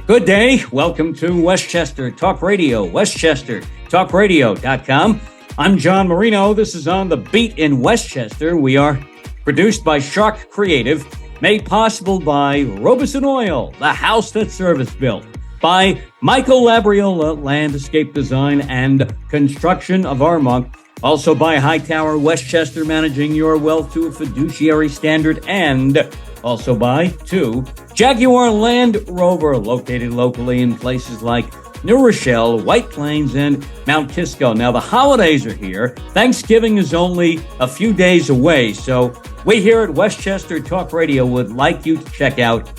Good day. Welcome to Westchester Talk Radio, westchestertalkradio.com. I'm John Marino. This is on the Beat in Westchester. We are produced by Sharc Creative, made possible by Robeson Oil, the house that service built, by Michael Labriola, Landscape Design and Construction of Armonk, also by Hightower Westchester, managing your wealth to a fiduciary standard, and also by, 2, Jaguar Land Rover, located locally in places like New Rochelle, White Plains, and Mount Kisco. Now, the holidays are here. Thanksgiving is only a few days away, so we here at Westchester Talk Radio would like you to check out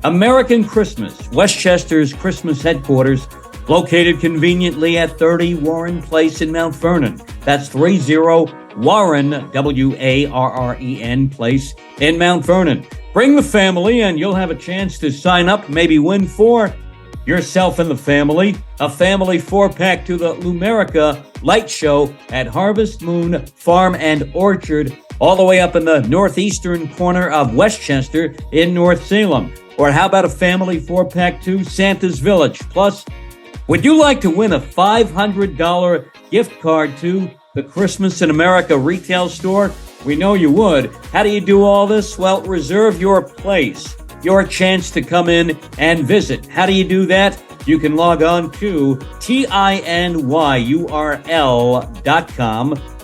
American Christmas, Westchester's Christmas headquarters, located conveniently at 30 Warren Place in Mount Vernon. That's 30 Warren, W-A-R-R-E-N Place in Mount Vernon. Bring the family and you'll have a chance to sign up, maybe win for yourself and the family a family 4-pack to the Lumerica Light Show at Harvest Moon Farm and Orchard, all the way up in the northeastern corner of Westchester in North Salem. Or how about a family 4-pack to Santa's Village? Plus, would you like to win a $500 gift card to the Christmas in America retail store? We know you would. How do you do all this? Well, reserve your place, your chance to come in and visit. How do you do that? You can log on to tinyurl.com.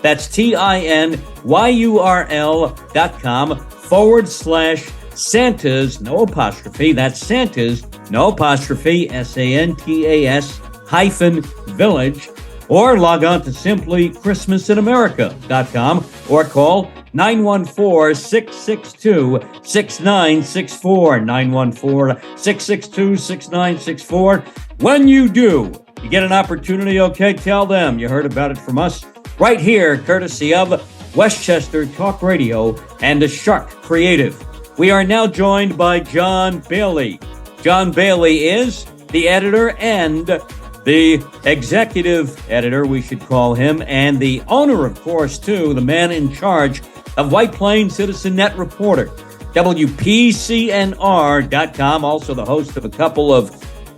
That's tinyurl.com/Santas, no apostrophe. That's Santas, no apostrophe, SANTAS -village. Or log on to simply ChristmasInAmerica.com or call 914-662-6964, 914-662-6964. When you do, you get an opportunity, okay, tell them you heard about it from us right here, courtesy of Westchester Talk Radio and the Sharc Creative. We are now joined by John Bailey. John Bailey is the editor and the executive editor, we should call him, and the owner, of course, too, the man in charge of White Plains CitizenNet Reporter, WPCNR.com, also the host of a couple of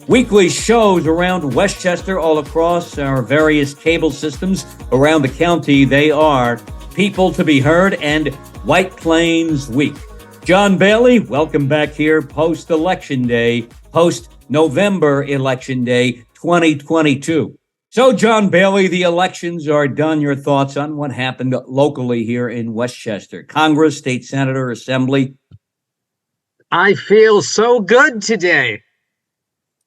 weekly shows around Westchester, all across our various cable systems around the county. They are People to Be Heard and White Plains Week. John Bailey, welcome back here post-election day, post-November election day, 2022. So, John Bailey, the elections are done. Your thoughts on what happened locally here in Westchester? Congress, State Senator, Assembly. I feel so good today.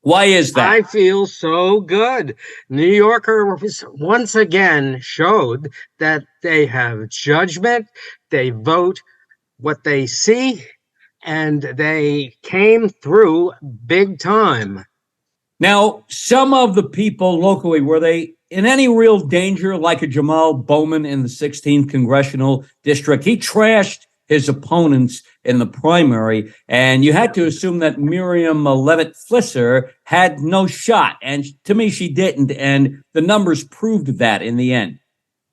Why is that? I feel so good. New Yorker once again showed that they have judgment, they vote what they see, and they came through big time. Now, some of the people locally, were they in any real danger, like a Jamal Bowman in the 16th Congressional District? He trashed his opponents in the primary, and you had to assume that Miriam Levitt-Flisser had no shot, and to me, she didn't, and the numbers proved that in the end.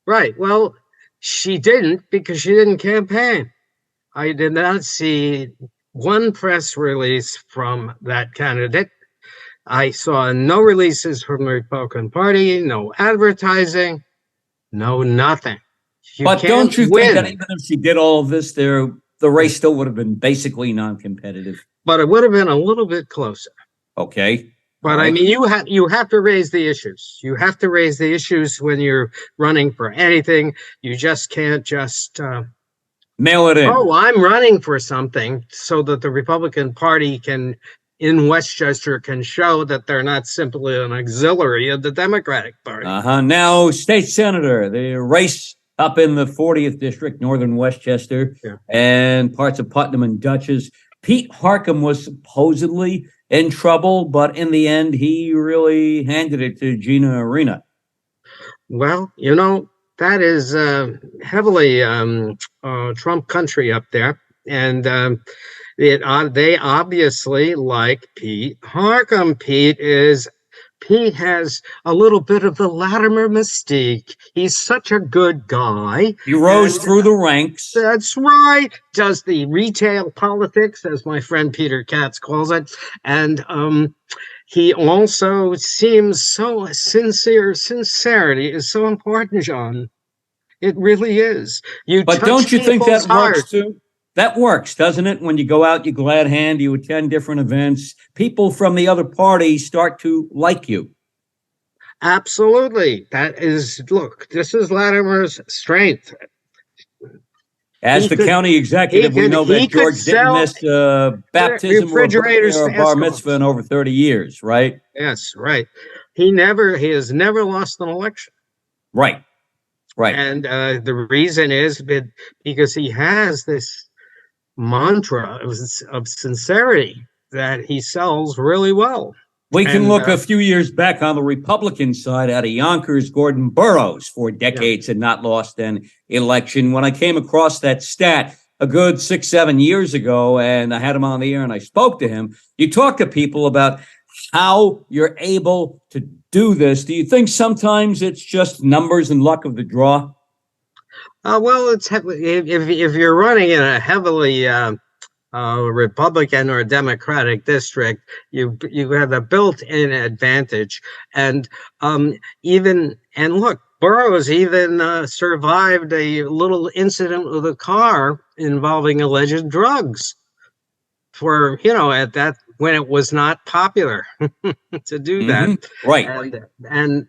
Right. Well, she didn't because she didn't campaign. I did not see one press release from that candidate. I saw no releases from the Republican Party, no advertising, no nothing. But don't you think that even if she did all of this, the race still would have been basically non-competitive? But it would have been a little bit closer. Okay. But I mean, you have to raise the issues. You have to raise the issues when you're running for anything. You just can't just mail it in. Oh, I'm running for something so that the Republican Party in Westchester can show that they're not simply an auxiliary of the Democratic Party. Now, State Senator, the race up in the 40th District, Northern Westchester, and parts of Putnam and Dutchess. Pete Harcum was supposedly in trouble, but in the end, he really handed it to Gina Arena. Well, you know, that is heavily Trump country up there, and they obviously like Pete Harcum. Pete is he has a little bit of the Latimer mystique. He's such a good guy. He rose through the ranks. That's right. Does the retail politics, as my friend Peter Katz calls it. And he also seems so sincere. Sincerity is so important, John. It really is. But don't you think that heart. works too? That works, doesn't it? When you go out, you glad hand, you attend different events, people from the other party start to like you. Absolutely. That is, look, this is Latimer's strength. As the county executive, we know that George didn't miss baptism or bar mitzvah in over 30 years, right? Yes, right. He has never lost an election. Right. Right. And the reason is because he has this mantra of sincerity that he sells really well. We can look a few years back on the Republican side at Yonkers. Gordon Burroughs for decades had not lost an election. When I came across that stat a good 6-7 years ago, and I had him on the air and I spoke to him, you talk to people about how you're able to do this. Do you think sometimes it's just numbers and luck of the draw? Well, if you're running in a heavily Republican or Democratic district, you have a built-in advantage. And look, Burroughs even survived a little incident with a car involving alleged drugs for, at that when it was not popular to do that. Right. And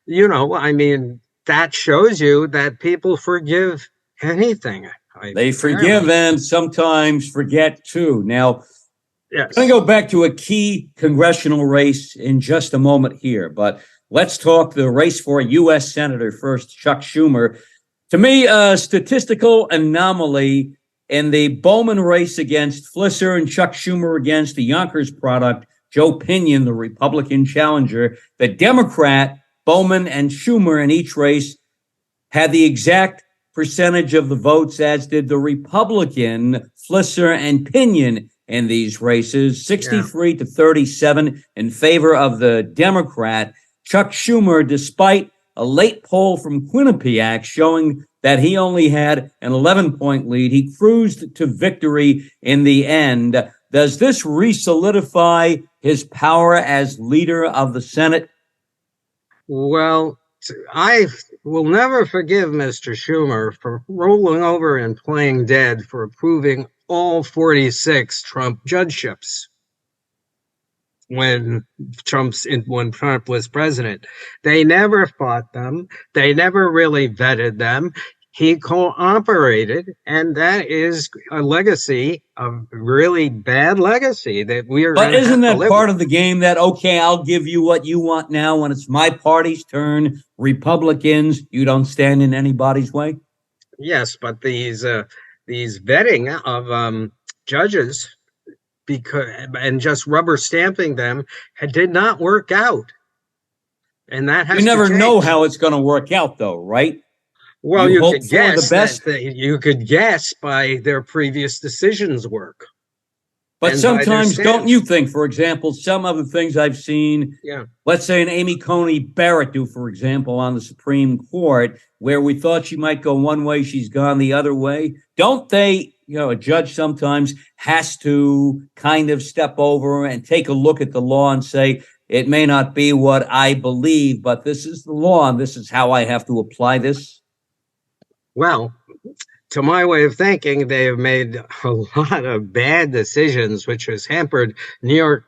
I mean, that shows you that people forgive anything. They forgive and sometimes forget too. Now, yes. I'm going to go back to a key congressional race in just a moment here, but let's talk the race for a U.S. Senator first, Chuck Schumer. To me, a statistical anomaly in the Bowman race against Flisser and Chuck Schumer against the Yonkers product, Joe Pinion, the Republican challenger. The Democrat, Bowman and Schumer in each race had the exact percentage of the votes, as did the Republican, Flisser and Pinion in these races, 63 to 37 in favor of the Democrat. Chuck Schumer, despite a late poll from Quinnipiac showing that he only had an 11-point lead, he cruised to victory in the end. Does this re-solidify his power as leader of the Senate? Well, I will never forgive Mr. Schumer for rolling over and playing dead for approving all 46 Trump judgeships when Trump was president. They never fought them. They never really vetted them. He cooperated, and that is a legacy, a really bad legacy that we are. But isn't that part of the game that, okay, I'll give you what you want now when it's my party's turn, Republicans, you don't stand in anybody's way? Yes, but these vetting of judges and just rubber stamping them did not work out. And that has you never know how it's going to work out, though, right? Well, you could guess the best. You could guess by their previous decisions work. But sometimes, don't you think, for example, some of the things I've seen, let's say an Amy Coney Barrett do, for example, on the Supreme Court, where we thought she might go one way, she's gone the other way. Don't they, a judge sometimes has to kind of step over and take a look at the law and say, it may not be what I believe, but this is the law and this is how I have to apply this? Well, to my way of thinking, they have made a lot of bad decisions, which has hampered New York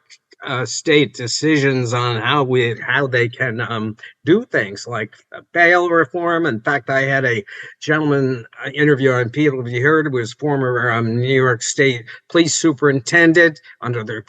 state decisions on how they can do things like bail reform. In fact, I had a gentleman interview on People. Have you heard? It was former New York State police superintendent under the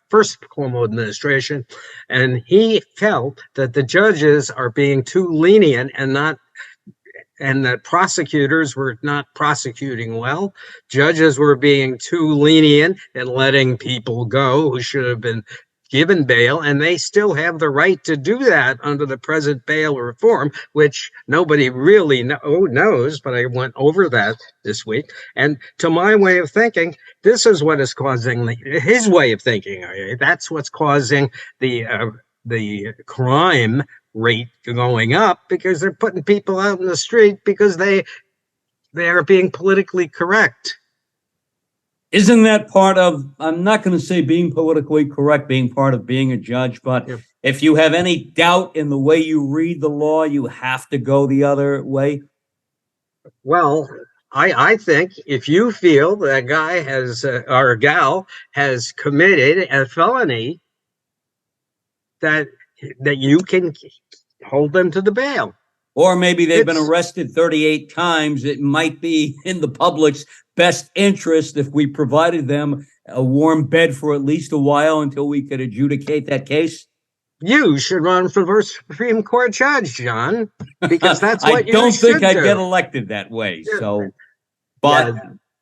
first Cuomo administration, and he felt that the judges are being too lenient and that prosecutors were not prosecuting well. Judges were being too lenient and letting people go who should have been given bail, and they still have the right to do that under the present bail reform, which nobody really knows, but I went over that this week. And to my way of thinking, this is what is causing his way of thinking. That's what's causing the the crime rate going up because they're putting people out in the street because they are being politically correct. Isn't that part of, I'm not going to say being politically correct, being part of being a judge, but if you have any doubt in the way you read the law, you have to go the other way? Well, I think if you feel that a guy has, or a gal has committed a felony, that you can hold them to the bail. Or maybe they've been arrested 38 times. It might be in the public's best interest if we provided them a warm bed for at least a while until we could adjudicate that case. You should run for Supreme Court judge, John, because that's what you should do. I don't think I'd get elected that way. So, but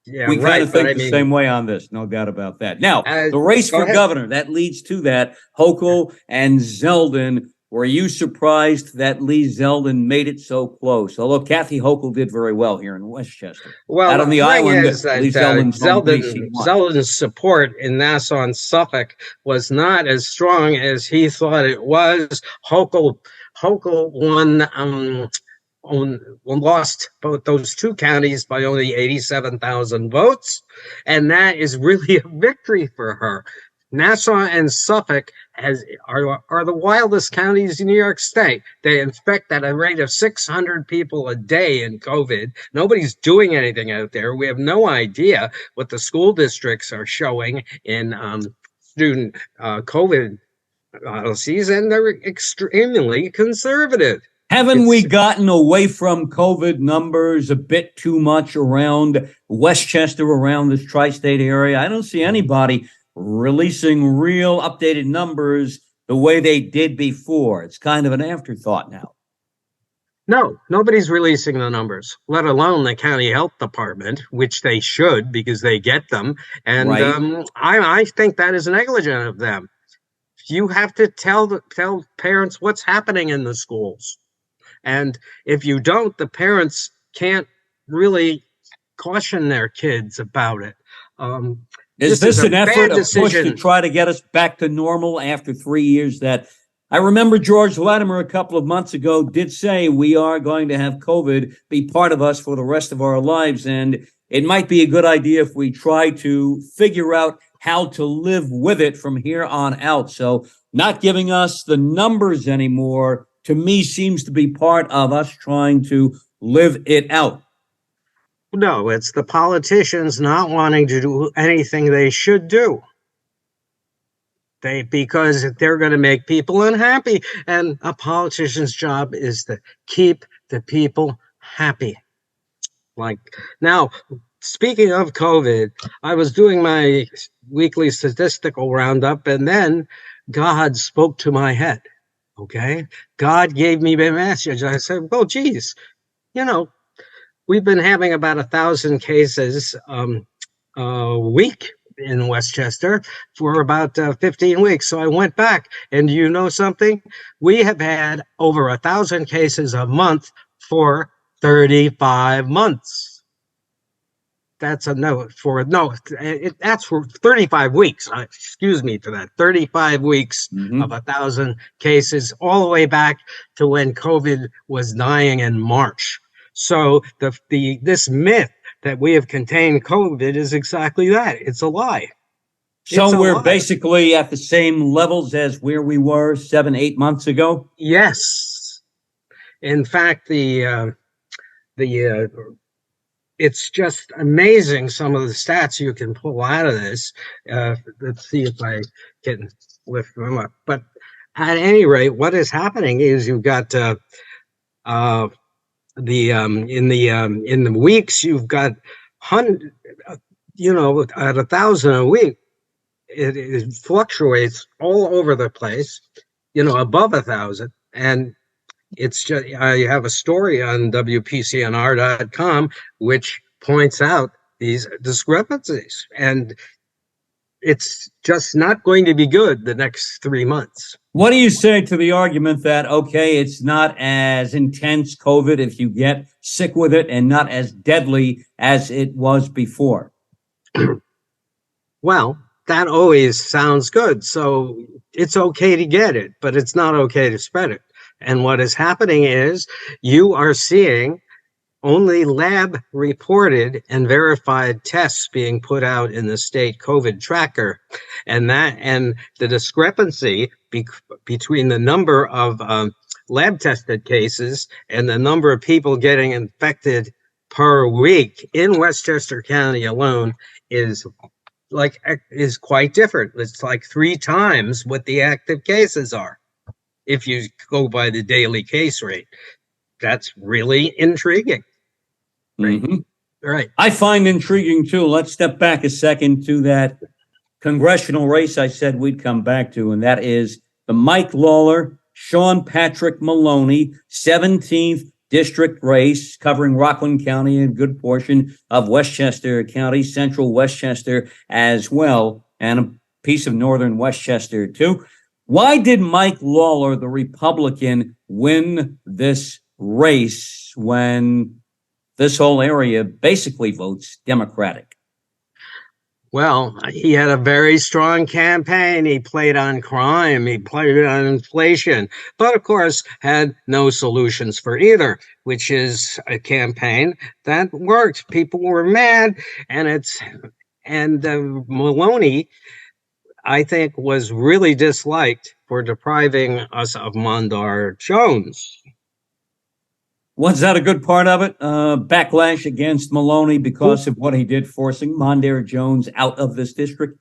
we kind of think the same way on this, no doubt about that. Now, the race for governor, that leads to that. Hochul and Zeldin. Were you surprised that Lee Zeldin made it so close? Although Kathy Hochul did very well here in Westchester. Well, out on the island, is that Zeldin's support in Nassau and Suffolk was not as strong as he thought it was. Hochul lost both those two counties by only 87,000 votes, and that is really a victory for her. Nassau and Suffolk are the wildest counties in New York State. They infect at a rate of 600 people a day in COVID. Nobody's doing anything out there. We have no idea what the school districts are showing in student COVID policies, and they're extremely conservative. Haven't we gotten away from COVID numbers a bit too much around Westchester, around this tri-state area? I don't see anybody releasing real updated numbers the way they did before. It's kind of an afterthought now. No, nobody's releasing the numbers, let alone the county health department, which they should because they get them. And right. I think that is negligent of them. You have to tell parents what's happening in the schools. And if you don't, the parents can't really caution their kids about it. Is this an effort, a push to try to get us back to normal after 3 years? That I remember George Latimer a couple of months ago did say we are going to have COVID be part of us for the rest of our lives. And it might be a good idea if we try to figure out how to live with it from here on out. So not giving us the numbers anymore, to me, seems to be part of us trying to live it out. No, it's the politicians not wanting to do anything they should do. Because they're going to make people unhappy. And a politician's job is to keep the people happy. Like, now, speaking of COVID, I was doing my weekly statistical roundup, and then God spoke to my head. Okay? God gave me a message. I said, well, geez, we've been having about 1,000 cases a week in Westchester for about 15 weeks. So I went back, and do you know something? We have had over 1,000 cases a month for 35 months. That's a note for that's for 35 weeks. Excuse me for that. 35 weeks of 1,000 cases, all the way back to when COVID was dying in March. So this myth that we have contained COVID is exactly that. It's a lie. So we're basically at the same levels as where we were 7-8 months ago? Yes. In fact, it's just amazing some of the stats you can pull out of this. Let's see if I can lift them up. But at any rate, what is happening is you've got in the weeks you've got 100, at 1,000 a week. It fluctuates all over the place, above 1,000, and it's just I have a story on WPCNR.com which points out these discrepancies, and it's just not going to be good the next 3 months. What do you say to the argument that, okay, it's not as intense COVID if you get sick with it and not as deadly as it was before? Well, that always sounds good. So it's okay to get it, but it's not okay to spread it. And what is happening is you are seeing only lab reported and verified tests being put out in the state COVID tracker. And the discrepancy between the number of lab tested cases and the number of people getting infected per week in Westchester County alone is quite different. It's like 3 times what the active cases are if you go by the daily case rate. That's really intriguing. Right. Mm-hmm. Right. I find intriguing too. Let's step back a second to that congressional race I said we'd come back to, and that is the Mike Lawler, Sean Patrick Maloney, 17th district race covering Rockland County and a good portion of Westchester County, central Westchester as well, and a piece of northern Westchester too. Why did Mike Lawler, the Republican, win this race when this whole area basically votes Democratic? Well, he had a very strong campaign. He played on crime. He played on inflation, but of course had no solutions for either, which is a campaign that worked. People were mad, and Maloney, I think, was really disliked for depriving us of Mondar Jones. Was that a good part of it? Backlash against Maloney because of what he did, forcing Mondar Jones out of this district?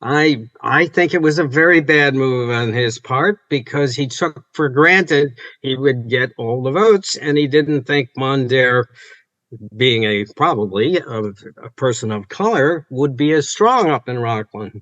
I think it was a very bad move on his part because he took for granted he would get all the votes, and he didn't think Mondar, being probably a person of color, would be as strong up in Rockland.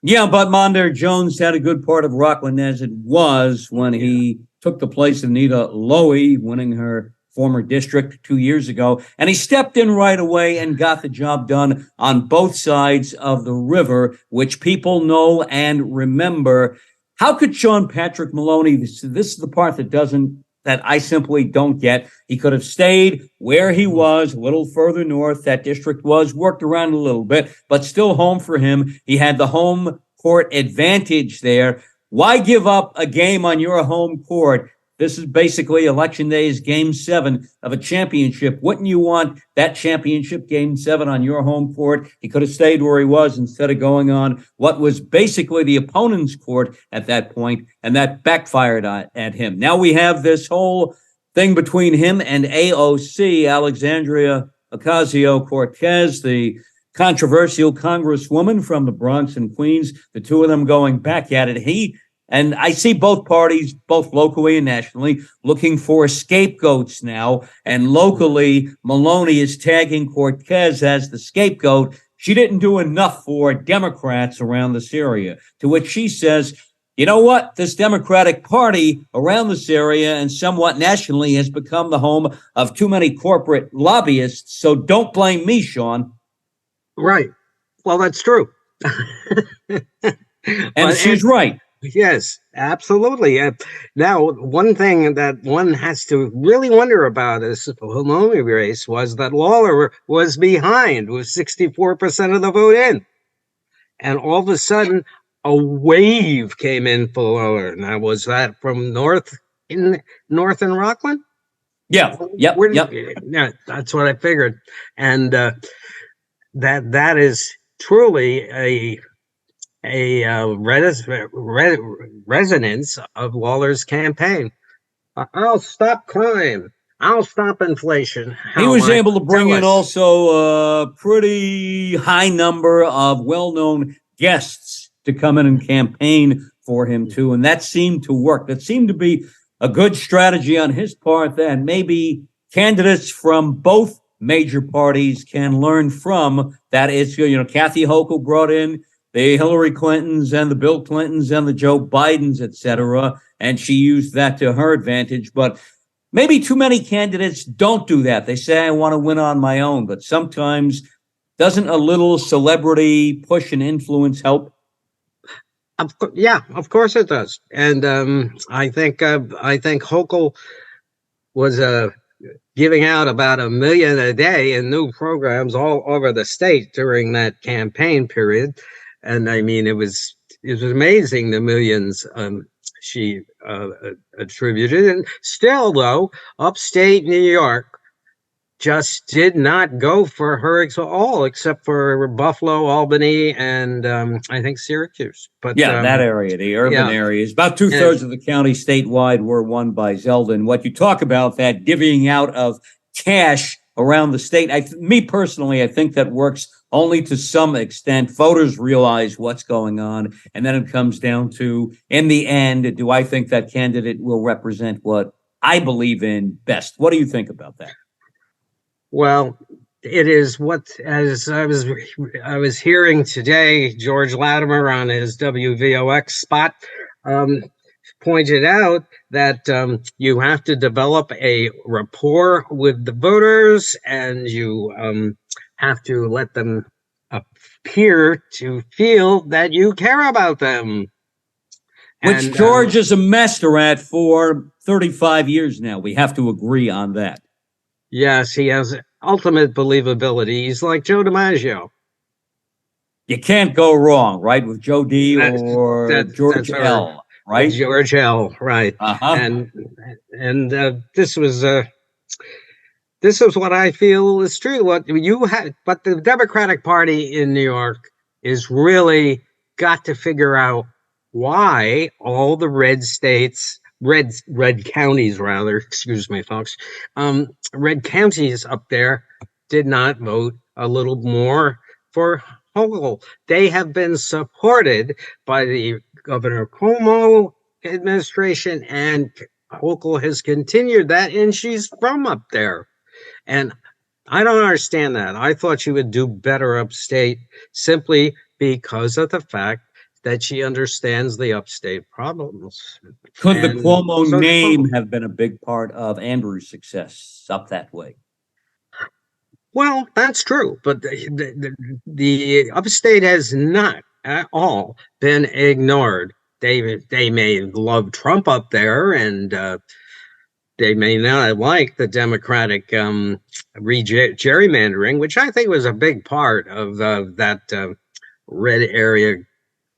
Yeah, but Mondar Jones had a good part of Rockland as it was when he took the place of Nita Lowy, winning her former district 2 years ago. And he stepped in right away and got the job done on both sides of the river, which people know and remember. How could Sean Patrick Maloney, this is the part that I simply don't get. He could have stayed where he was, a little further north. That district worked around a little bit, but still home for him. He had the home court advantage there. Why give up a game on your home court? This is basically Election Day's Game 7 of a championship. Wouldn't you want that championship Game 7 on your home court? He could have stayed where he was instead of going on what was basically the opponent's court at that point, and that backfired at him. Now we have this whole thing between him and AOC, Alexandria Ocasio-Cortez, the controversial congresswoman from the Bronx and Queens, the two of them going back at it. And I see both parties, both locally and nationally, looking for scapegoats now. And locally, Maloney is tagging Cortez as the scapegoat. She didn't do enough for Democrats around this area, to which she says, you know what? This Democratic Party around this area and somewhat nationally has become the home of too many corporate lobbyists. So don't blame me, Sean. Right. Well, that's true. And she's right. Yes, absolutely. Now, one thing that one has to really wonder about this Maloney race was that Lawler was behind, with 64% of the vote in. And all of a sudden, a wave came in for Lawler. Now, was that from north in Rockland? Yeah. Yep. Yeah, that's what I figured. And that is truly a resonance of Lawler's campaign. I'll stop crime. I'll stop inflation. He was able to bring in also a pretty high number of well-known guests to come in and campaign for him too, and that seemed to work. That seemed to be a good strategy on his part that maybe candidates from both major parties can learn from. That is, Kathy Hochul brought in the Hillary Clintons and the Bill Clintons and the Joe Bidens, et cetera, and she used that to her advantage. But maybe too many candidates don't do that. They say, I want to win on my own. But sometimes doesn't a little celebrity push and influence help? Yeah, of course it does. And I think Hochul was giving out about $1 million a day in new programs all over the state during that campaign period. And I mean, it was amazing, the millions she attributed. And still, though, upstate New York just did not go for her at all, except for Buffalo, Albany, and I think Syracuse. But yeah, that area, the urban areas, about 2/3 of the county statewide were won by Zeldin. What you talk about, that divvying out of cash around the state, me personally, I think that works only to some extent. Voters realize what's going on, and then it comes down to, in the end, do I think that candidate will represent what I believe in best? What do you think about that? Well, it is what, as I was hearing today, George Latimer on his WVOX spot pointed out that you have to develop a rapport with the voters, and you have to let them appear to feel that you care about them. Which George is a master at for 35 years now. We have to agree on that. Yes, he has ultimate believability. He's like Joe DiMaggio. You can't go wrong, right, with Joe D or George L, right? George L, right. And this was what I feel is true. What you had, but the Democratic Party in New York is really got to figure out why all the red counties, rather, excuse me, folks, red counties up there did not vote a little more for Hochul. They have been supported by the Governor Cuomo administration, and Hochul has continued that, and she's from up there. And I don't understand that. I thought she would do better upstate simply because of the fact that she understands the upstate problems. Could the Cuomo name have been a big part of Andrew's success up that way? Well, that's true, but the upstate has not at all been ignored. They may love Trump up there, and they may not like the Democratic gerrymandering, which I think was a big part of that red area.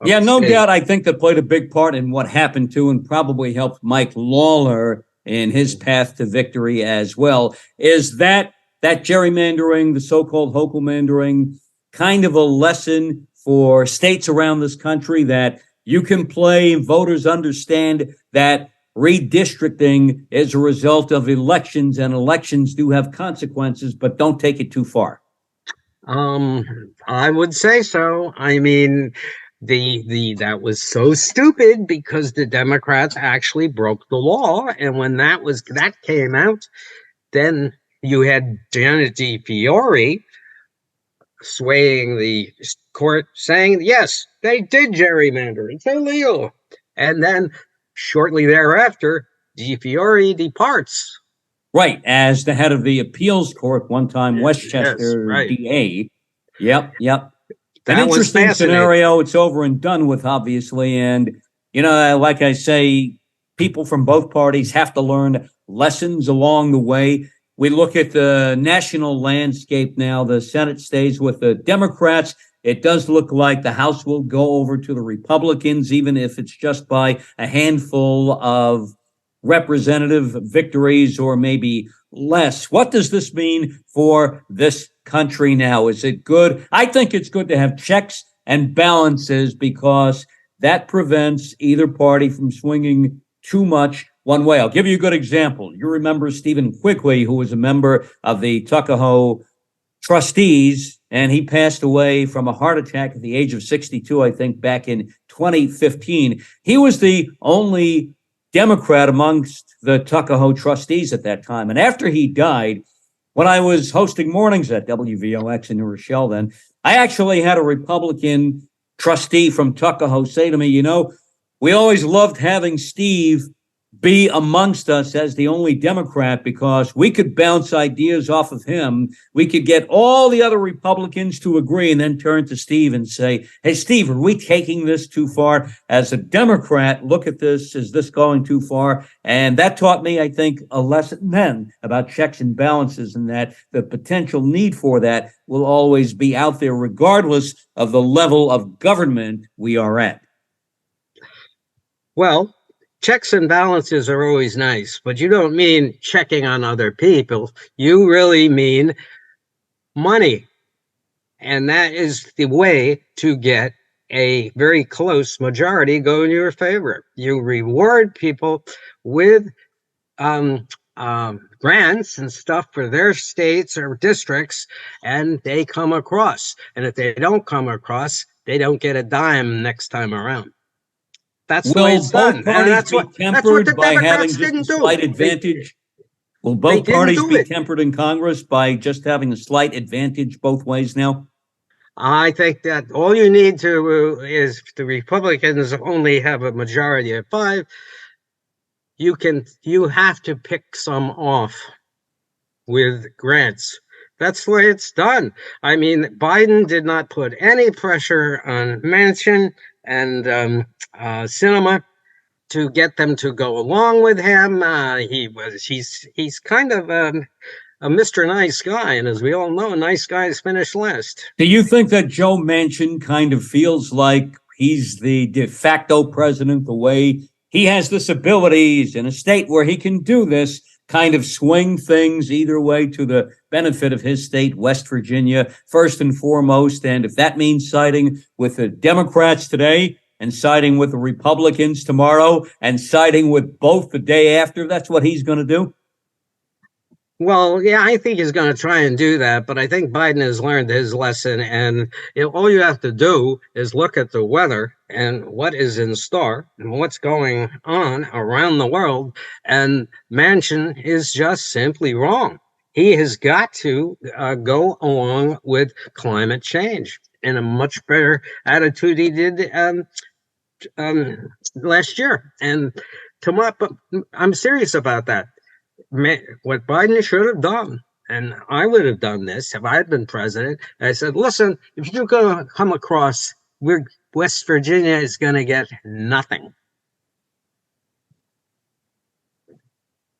Yeah, no doubt. I think that played a big part in what happened to, and probably helped Mike Lawler in his path to victory as well. Is that gerrymandering, the so-called Hochulmandering, kind of a lesson for states around this country that you can play, and voters understand that redistricting is a result of elections, and elections do have consequences, but don't take it too far? I would say so. I mean, that was so stupid because the Democrats actually broke the law, and when that came out, then you had Janet DiFiore swaying the court, saying yes, they did gerrymander, it's illegal. And then shortly thereafter, DiFiore departs. Right, as the head of the appeals court, one time Westchester DA. Yep. An interesting scenario. It's over and done with, obviously. And, like I say, people from both parties have to learn lessons along the way. We look at the national landscape now. The Senate stays with the Democrats. It does look like the House will go over to the Republicans, even if it's just by a handful of representative victories or maybe less. What does this mean for this country now? Is it good? I think it's good to have checks and balances because that prevents either party from swinging too much one way. I'll give you a good example. You remember Stephen Quigley, who was a member of the Tuckahoe trustees, and he passed away from a heart attack at the age of 62, I think, back in 2015. He was the only Democrat amongst the Tuckahoe trustees at that time. And after he died, when I was hosting mornings at WVOX in New Rochelle then, I actually had a Republican trustee from Tuckahoe say to me, we always loved having Steve, be amongst us as the only Democrat, because we could bounce ideas off of him. We could get all the other Republicans to agree and then turn to Steve and say, hey, Steve, are we taking this too far? As a Democrat, look at this. Is this going too far? And that taught me, I think, a lesson then about checks and balances, and that the potential need for that will always be out there, regardless of the level of government we are at. Well, checks and balances are always nice, but you don't mean checking on other people. You really mean money. And that is the way to get a very close majority go in your favor. You reward people with grants and stuff for their states or districts, and they come across. And if they don't come across, they don't get a dime next time around. That's the way it's done. And that's what the Democrats didn't do. Will both parties be tempered in Congress by just having a slight advantage both ways now? I think that all you need to is the Republicans only have a majority of 5. You have to pick some off with grants. That's the way it's done. I mean, Biden did not put any pressure on Manchin and Sinema to get them to go along with him. He's kind of a Mr. Nice Guy, and as we all know, nice guys finish last. Do you think that Joe Manchin kind of feels like he's the de facto president, the way he has this abilities in a state where he can do this, kind of swing things either way to the benefit of his state, West Virginia, first and foremost? And if that means siding with the Democrats today and siding with the Republicans tomorrow and siding with both the day after, that's what he's going to do? Well, yeah, I think he's going to try and do that, but I think Biden has learned his lesson, and all you have to do is look at the weather and what is in store and what's going on around the world, and Manchin is just simply wrong. He has got to go along with climate change in a much better attitude he did last year. And I'm serious about that. What Biden should have done, and I would have done this if I had been president, I said, listen, if you're going to come across, West Virginia is going to get nothing.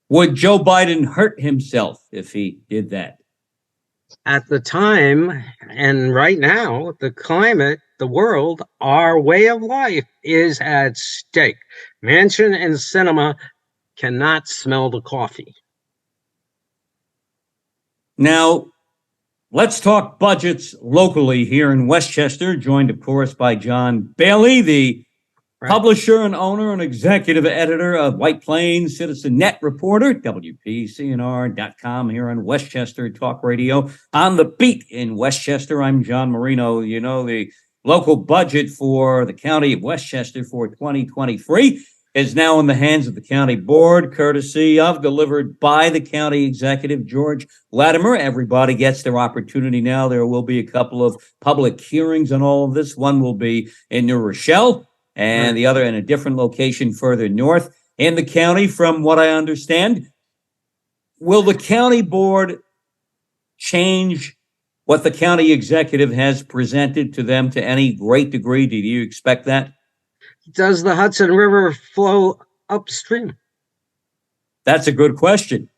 Would Joe Biden hurt himself if he did that? At the time, and right now, the climate, the world, our way of life is at stake. Manchin and Sinema cannot smell the coffee. Now, let's talk budgets locally here in Westchester, joined, of course, by John Bailey, the publisher and owner and executive editor of White Plains CitizeNet Reporter, WPCNR.com, here on Westchester Talk Radio. On the Beat in Westchester, I'm John Marino. You know, the local budget for the County of Westchester for 2023 is now in the hands of the county board, courtesy of, delivered by the County Executive George Latimer. Everybody gets their opportunity now. There will be a couple of public hearings on all of this. One will be in New Rochelle and the other in a different location further north in the county, from what I understand. Will the county board change what the county executive has presented to them to any great degree? Do you expect that? Does the Hudson River flow upstream? That's a good question.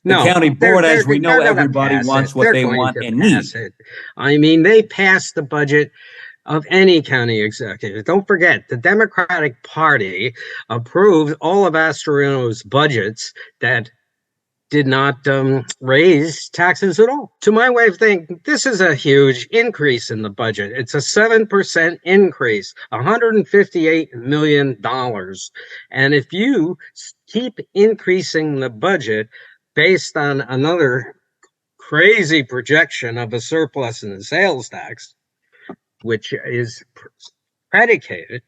No, the county board, as we know, everybody wants what they want and need. I mean, they passed the budget of any county executive. Don't forget, the Democratic Party approved all of Astorino's budgets that did not raise taxes at all. To my way of thinking, this is a huge increase in the budget. It's a 7% increase, $158 million. And if you keep increasing the budget based on another crazy projection of a surplus in the sales tax, which is predicated,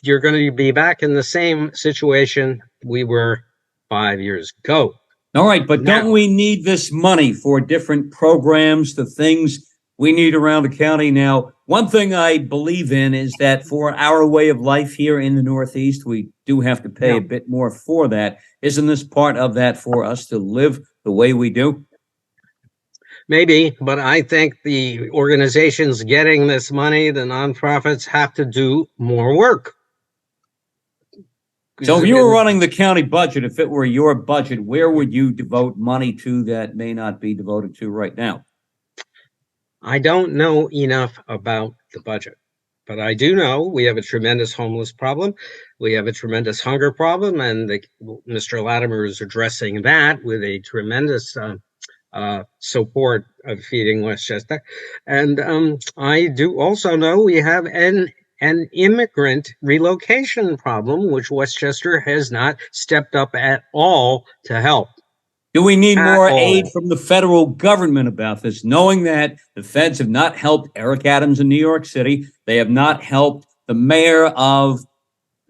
you're going to be back in the same situation we were 5 years ago. All right, but don't we need this money for different programs, the things we need around the county now? one thing I believe in is that for our way of life here in the Northeast, we do have to pay a bit more for that. Isn't this part of that for us to live the way we do? Maybe, but I think the organizations getting this money, the nonprofits, have to do more work. So if you were running the county budget, if it were your budget, where would you devote money to that may not be devoted to right now? I don't know enough about the budget, but I do know we have a tremendous homeless problem. We have a tremendous hunger problem, and Mr. Latimer is addressing that with a tremendous support of Feeding Westchester. And I do also know we have an immigrant relocation problem, which Westchester has not stepped up at all to help. Do we need more aid from the federal government about this, knowing that the feds have not helped Eric Adams in New York City? They have not helped the mayor of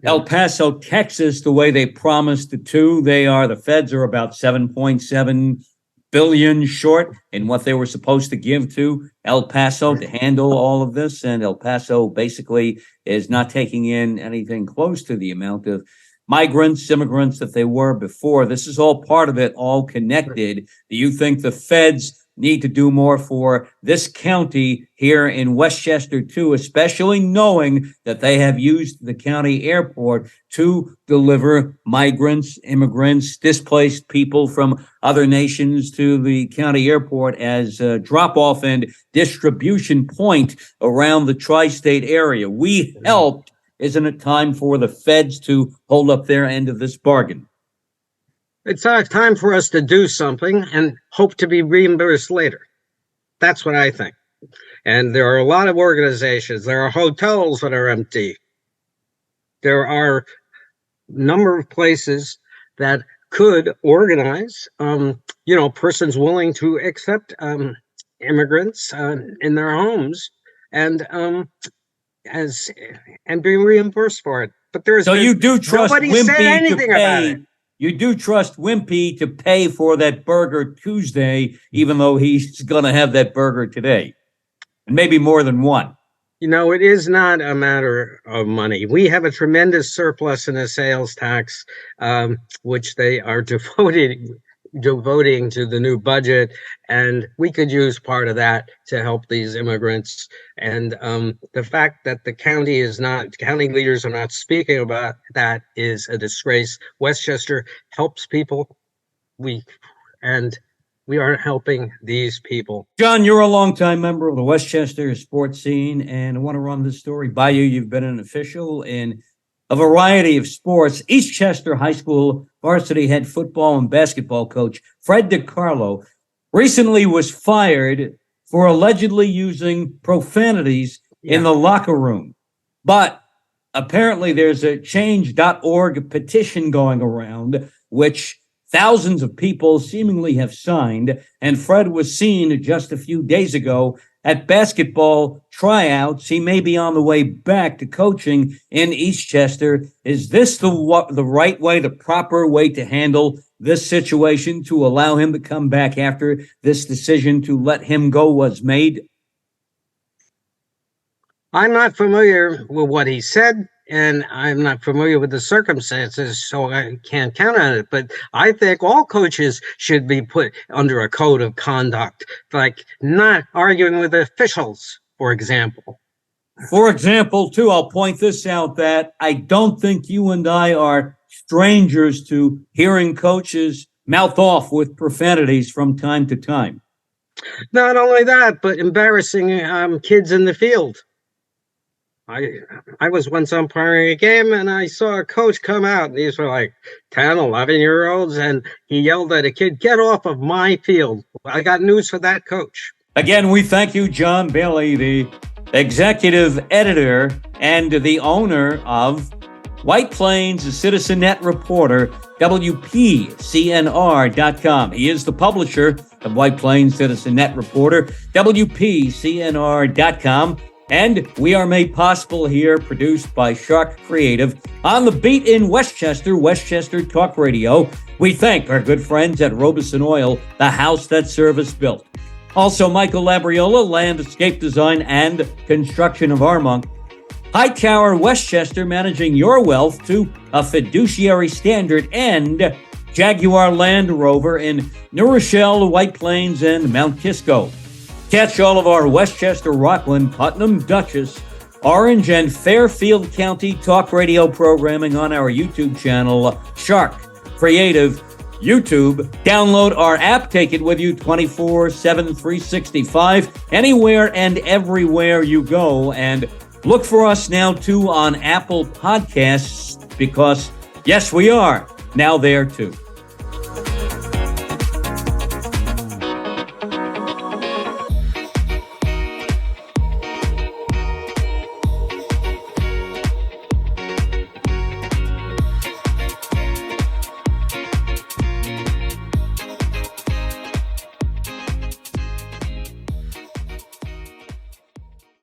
El Paso, Texas, the way they promised to. The feds are about 7.7 billion short in what they were supposed to give to El Paso to handle all of this. And El Paso basically is not taking in anything close to the amount of immigrants that they were before. This is all part of it, all connected. Do you think the feds need to do more for this county here in Westchester too, especially knowing that they have used the county airport to deliver migrants, immigrants, displaced people from other nations to the county airport as a drop-off and distribution point around the tri-state area? We helped. Isn't it time for the feds to hold up their end of this bargain? It's time for us to do something and hope to be reimbursed later. That's what I think. And there are a lot of organizations. There are hotels that are empty. There are a number of places that could organize, persons willing to accept immigrants in their homes and be reimbursed for it. But you do trust nobody said anything about it. You do trust Wimpy to pay for that burger Tuesday, even though he's going to have that burger today, and maybe more than one. It is not a matter of money. We have a tremendous surplus in the sales tax, which they are devoting to the new budget, and we could use part of that to help these immigrants. And the fact that the county leaders are not speaking about that is a disgrace. Westchester helps people, we aren't helping these people. John, you're a longtime member of the Westchester sports scene, and I want to run this story by you. You've been an official in a variety of sports. Eastchester High School varsity head football and basketball coach Fred DiCarlo recently was fired for allegedly using profanities in the locker room. But apparently there's a change.org petition going around, which thousands of people seemingly have signed. And Fred was seen just a few days ago at basketball tryouts. He may be on the way back to coaching in Eastchester. Is this the right way, the proper way to handle this situation, to allow him to come back after this decision to let him go was made? I'm not familiar with what he said, and I'm not familiar with the circumstances, so I can't count on it. But I think all coaches should be put under a code of conduct, like not arguing with officials, for example. For example, too, I'll point this out, that I don't think you and I are strangers to hearing coaches mouth off with profanities from time to time. Not only that, but embarrassing kids in the field. I was once umpiring a game, and I saw a coach come out, and these were like 10, 11-year-olds, and he yelled at a kid, "Get off of my field." I got news for that coach. Again, we thank you, John Bailey, the executive editor and the owner of White Plains CitizenNet Reporter, WPCNR.com. He is the publisher of White Plains CitizenNet Reporter, WPCNR.com. And we are made possible here, produced by Sharc Creative, on the Beat in Westchester, Westchester Talk Radio. We thank our good friends at Robeson Oil, the house that service built. Also, Michael Labriola, landscape design and construction of Armonk. Hightower Westchester, managing your wealth to a fiduciary standard. And Jaguar Land Rover in New Rochelle, White Plains, and Mount Kisco. Catch all of our Westchester, Rockland, Putnam, Dutchess, Orange, and Fairfield County talk radio programming on our YouTube channel, Sharc Creative YouTube. Download our app, take it with you 24/7, 365, anywhere and everywhere you go. And look for us now, too, on Apple Podcasts, because, yes, we are now there, too.